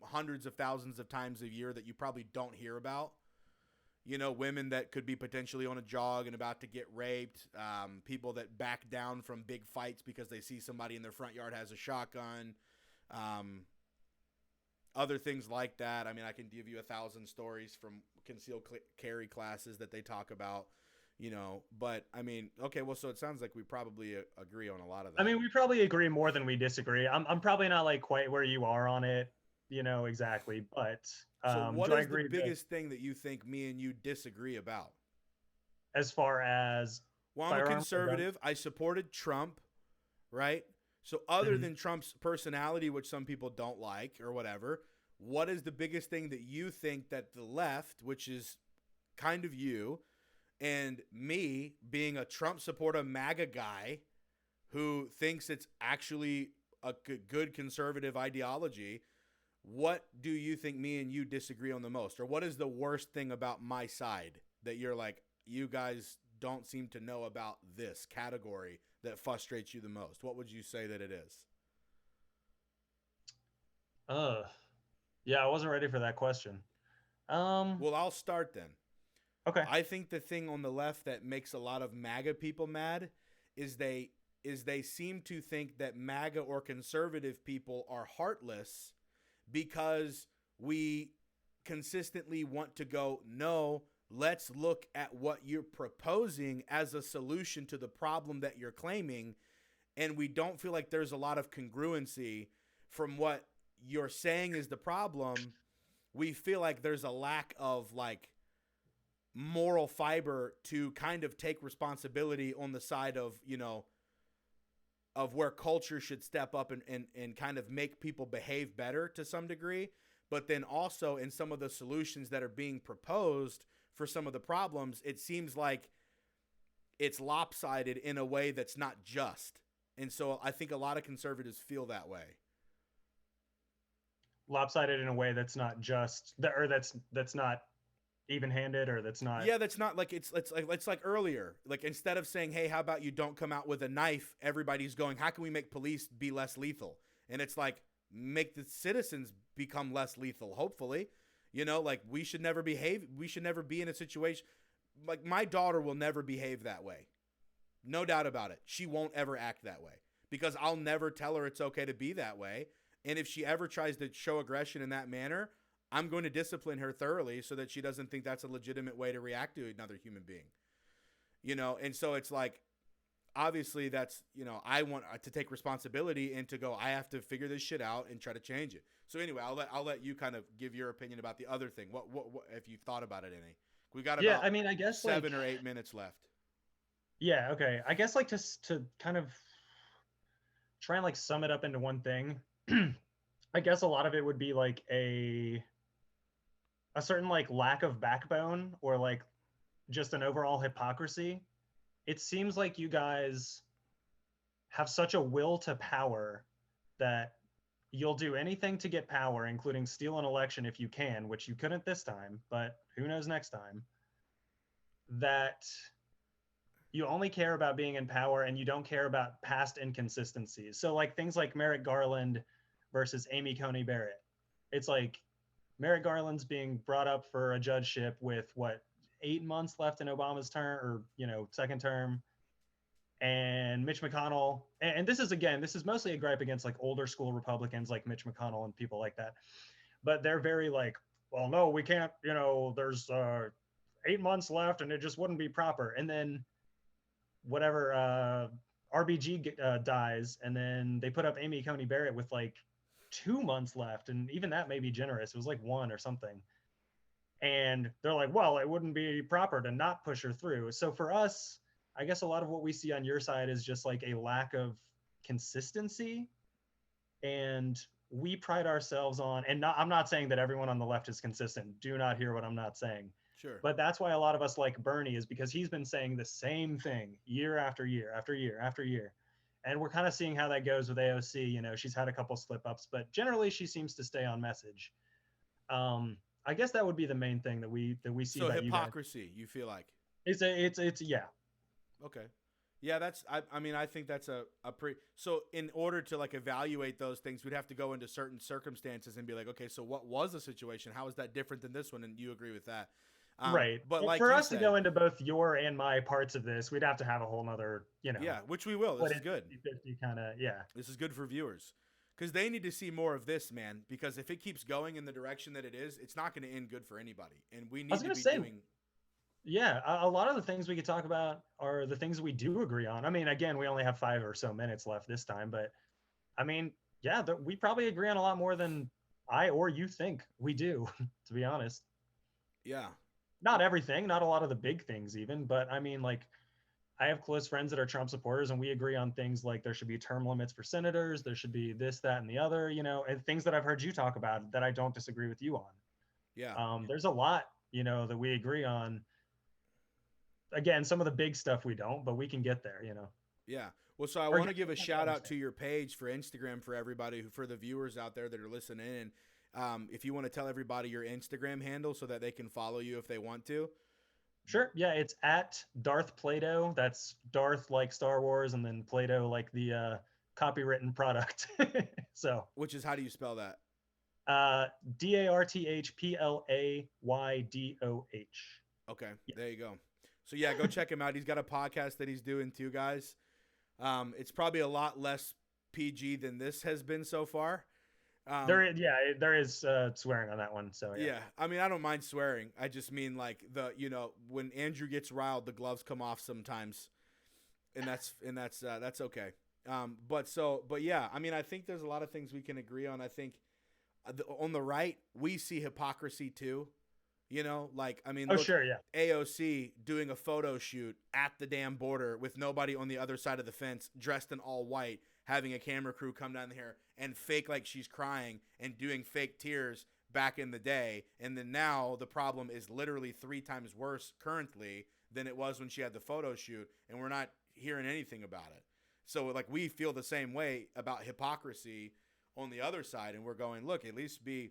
S1: hundreds of thousands of times a year that you probably don't hear about. Women that could be potentially on a jog and about to get raped, people that back down from big fights because they see somebody in their front yard has a shotgun, other things like that. I mean, I can give you 1,000 stories from concealed carry classes that they talk about. But I mean, okay, well, so it sounds like we probably agree on a lot of that.
S2: I mean, we probably agree more than we disagree. I'm probably not like quite where you are on it, exactly. But
S1: So what
S2: do I
S1: is the
S2: agree that
S1: biggest thing that you think me and you disagree about?
S2: as far as
S1: Well, I'm a
S2: firearms or guns?
S1: conservative. I supported Trump, right? So other
S2: Mhm.
S1: than Trump's personality, which some people don't like or whatever, what is the biggest thing that you think that the left, which is kind of you, and me being a Trump supporter MAGA guy who thinks it's actually a good conservative ideology, what do you think me and you disagree on the most? Or what is the worst thing about my side that you're like, you guys don't seem to know about this category that frustrates you the most? What would you say that it is?
S2: Uh, yeah, I wasn't ready for that question. Um,
S1: Well, I'll start then.
S2: okay.
S1: I think the thing on the left that makes a lot of MAGA people mad is they seem to think that MAGA or conservative people are heartless because we consistently want to go, no, let's look at what you're proposing as a solution to the problem that you're claiming. And we don't feel like there's a lot of congruency from what you're saying is the problem. We feel like there's a lack of like moral fiber to kind of take responsibility on the side of, of where culture should step up and kind of make people behave better to some degree. But then also in some of the solutions that are being proposed for some of the problems, it seems like it's lopsided in a way that's not just. And so I think a lot of conservatives feel that way.
S2: lopsided in a way that's not just that, or that's not even-handed, or that's not.
S1: Yeah, that's not like it's like earlier. Like instead of saying, "Hey, how about you don't come out with a knife?" Everybody's going, "How can we make police be less lethal?" And it's like make the citizens become less lethal. Hopefully, like we should never behave. We should never be in a situation like my daughter will never behave that way. No doubt about it. She won't ever act that way because I'll never tell her it's okay to be that way. And if she ever tries to show aggression in that manner, I'm going to discipline her thoroughly so that she doesn't think that's a legitimate way to react to another human being. And so it's like, obviously that's, I want to take responsibility and to go, I have to figure this shit out and try to change it. So anyway, I'll let you kind of give your opinion about the other thing. What if you've thought about it any? We got about
S2: I mean, I guess
S1: 7 or 8 minutes left.
S2: Yeah, okay. I guess like to kind of try and like sum it up into one thing. I guess a lot of it would be like a certain like lack of backbone, or like just an overall hypocrisy. It seems like you guys have such a will to power that you'll do anything to get power, including steal an election if you can, which you couldn't this time, but who knows next time. That you only care about being in power and you don't care about past inconsistencies. So like things like Merrick Garland versus Amy Coney Barrett. It's like Merrick Garland's being brought up for a judgeship with what, 8 months left in Obama's term, or second term. And Mitch McConnell, and this is mostly a gripe against like older school Republicans like Mitch McConnell and people like that. But they're very like, well, no, we can't, there's 8 months left and it just wouldn't be proper. And then whatever, RBG dies, and then they put up Amy Coney Barrett with like 2 months left, and even that may be generous. It was like 1 or something. And they're like, well, it wouldn't be proper to not push her through. So for us, I guess a lot of what we see on your side is just like a lack of consistency. And we pride ourselves on, and I'm not saying that everyone on the left is consistent. Do not hear what I'm not saying.
S1: Sure.
S2: But that's why a lot of us like Bernie, is because he's been saying the same thing year after year after year after year. And we're kind of seeing how that goes with AOC. She's had a couple slip ups, but generally she seems to stay on message. I guess that would be the main thing that we see.
S1: So
S2: about
S1: hypocrisy, you feel like
S2: it's yeah.
S1: Okay. Yeah, that's I mean I think that's a pretty. So in order to like evaluate those things, we'd have to go into certain circumstances and be like, okay, so what was the situation? How is that different than this one? And you agree with that?
S2: Right.
S1: But like
S2: for us to go into both your and my parts of this, we'd have to have a whole nother,
S1: Yeah, which we will. This is good.
S2: 50 kind of, yeah.
S1: This is good for viewers. Because they need to see more of this, man. Because if it keeps going in the direction that it is, it's not going to end good for anybody. And we need to be doing.
S2: Yeah, a lot of the things we could talk about are the things we do agree on. I mean, again, we only have 5 or so minutes left this time, but I mean, yeah, we probably agree on a lot more than I or you think we do, to be honest.
S1: Yeah.
S2: Not everything, not a lot of the big things even, but I mean, like, I have close friends that are Trump supporters, and we agree on things like there should be term limits for senators, there should be this, that, and the other, and things that I've heard you talk about that I don't disagree with you on.
S1: Yeah.
S2: There's a lot, that we agree on. Again, some of the big stuff we don't, but we can get there,
S1: Yeah. Well, so I want to give a shout out to your page for Instagram for everybody, for the viewers out there that are listening in. If you want to tell everybody your Instagram handle so that they can follow you if they want to.
S2: Sure. Yeah, it's at darthplaydoh. That's Darth like Star Wars, and then Play-Doh like the copywritten product. So.
S1: Which is, how do you spell that?
S2: DARTHPLAYDOH.
S1: Okay, yeah. There you go. So yeah, go check him out. He's got a podcast that he's doing too, guys. It's probably a lot less PG than this has been so far.
S2: There is swearing on that one. So yeah.
S1: I mean, I don't mind swearing. I just mean like when Andrew gets riled, the gloves come off sometimes, and that's okay. But yeah, I mean, I think there's a lot of things we can agree on. I think on the right, we see hypocrisy too. Like, I mean,
S2: look, sure, yeah.
S1: AOC doing a photo shoot at the damn border with nobody on the other side of the fence, dressed in all white, having a camera crew come down here and fake like she's crying and doing fake tears back in the day. And then now the problem is literally 3 times worse currently than it was when she had the photo shoot, and we're not hearing anything about it. So like, we feel the same way about hypocrisy on the other side, and we're going, look, at least be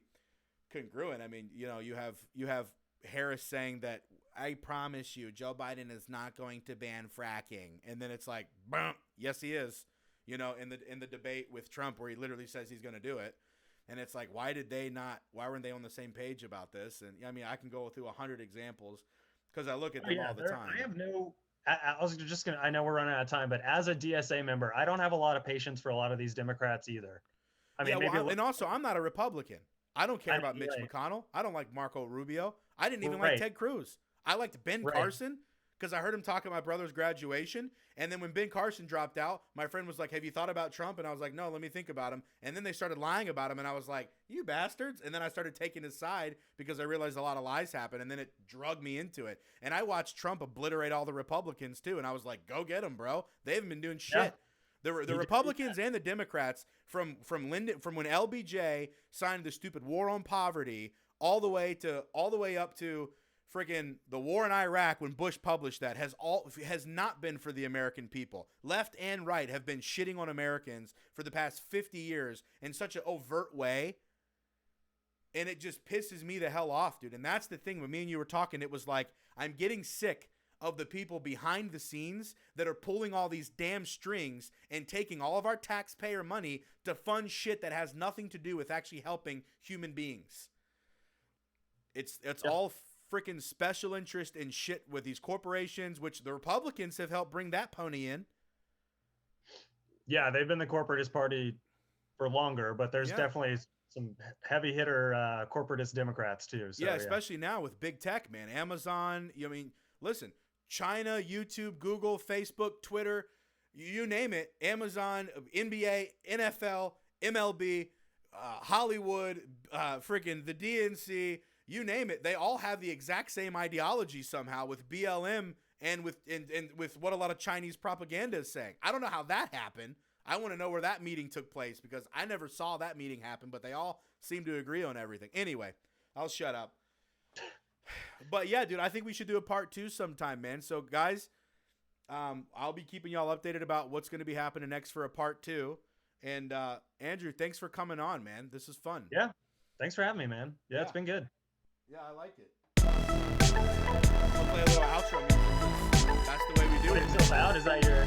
S1: congruent. I mean, you know, you have Harris saying that, I promise you, Joe Biden is not going to ban fracking, and then it's like, bump, yes, he is. You know, in the debate with Trump, where he literally says he's going to do it, and it's like, why weren't they on the same page about this? And I mean, I can go through 100 examples because I look at them all the time.
S2: I have no. I was just gonna. I know we're running out of time, but as a DSA member, I don't have a lot of patience for a lot of these Democrats either. I mean,
S1: and also, I'm not a Republican. I don't care about Mitch McConnell. I don't like Marco Rubio. I didn't even like Ted Cruz. I liked Ben Carson because I heard him talk at my brother's graduation. And then when Ben Carson dropped out, my friend was like, have you thought about Trump? And I was like, no, let me think about him. And then they started lying about him. And I was like, you bastards. And then I started taking his side because I realized a lot of lies happened. And then it drugged me into it. And I watched Trump obliterate all the Republicans too. And I was like, go get them, bro. They haven't been doing shit. Yeah. The Republicans and the Democrats from when LBJ signed the stupid war on poverty all the way up to freaking the war in Iraq when Bush published that has not been for the American people. Left and right have been shitting on Americans for the past 50 years in such an overt way. And it just pisses me the hell off, dude. And that's the thing. When me and you were talking, it was like, I'm getting sick of the people behind the scenes that are pulling all these damn strings and taking all of our taxpayer money to fund shit that has nothing to do with actually helping human beings. It's all freaking special interest and shit with these corporations, which the Republicans have helped bring that pony in.
S2: Yeah, they've been the corporatist party for longer, but there's definitely some heavy hitter corporatist Democrats too. So,
S1: especially now with big tech, man. Amazon, I mean, listen, China, YouTube, Google, Facebook, Twitter, you name it, Amazon, NBA, NFL, MLB, Hollywood, freaking the DNC, you name it. They all have the exact same ideology somehow with BLM and with what a lot of Chinese propaganda is saying. I don't know how that happened. I want to know where that meeting took place because I never saw that meeting happen, but they all seem to agree on everything. Anyway, I'll shut up. But yeah, dude, I think we should do a part 2 sometime, man. So guys, I'll be keeping y'all updated about what's going to be happening next for a part 2. And Andrew, thanks for coming on, man. This is fun.
S2: Yeah. Thanks for having me, man. Yeah, it's been good.
S1: Yeah, I like it. I'll play a little outro music. That's the way we do it.
S2: It's so loud? Is that your,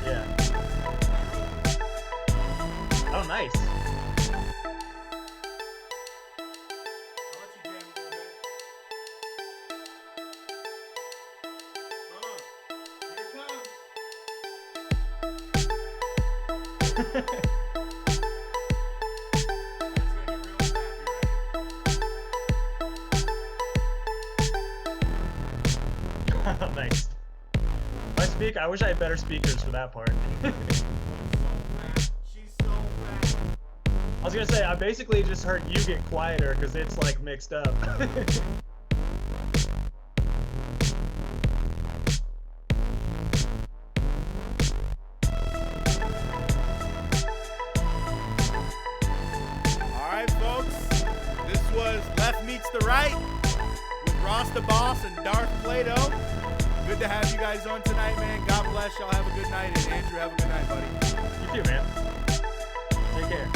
S2: Oh, nice.
S1: Here it comes.
S2: Nice. I wish I had better speakers for that part.
S1: She's so bad.
S2: I was gonna say, I basically just heard you get quieter because it's like mixed up.
S1: Alright, folks. This was Left Meets the Right with Ross the Boss and Darth Play-Doh. Good to have you guys on tonight, man. God bless y'all. Have a good night. And Andrew, have a good night, buddy.
S2: You too, man. Take care.